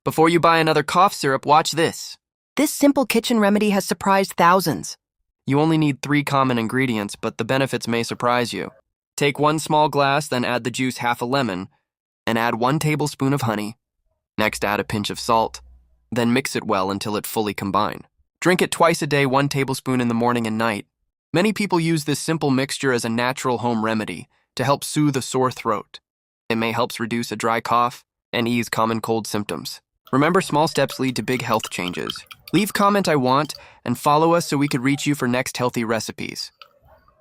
Before you buy another cough syrup, watch this. This simple kitchen remedy has surprised thousands. You only need 3 common ingredients, but the benefits may surprise you. Take 1 small glass, then add the juice half a lemon, and add 1 tablespoon of honey. Next, add a pinch of salt, then mix it well until it fully combines. Drink it twice a day, 1 tablespoon in the morning and night. Many people use this simple mixture as a natural home remedy to help soothe a sore throat. It may help reduce a dry cough and ease common cold symptoms. Remember, small steps lead to big health changes. Leave comment I want and follow us so we could reach you for next healthy recipes.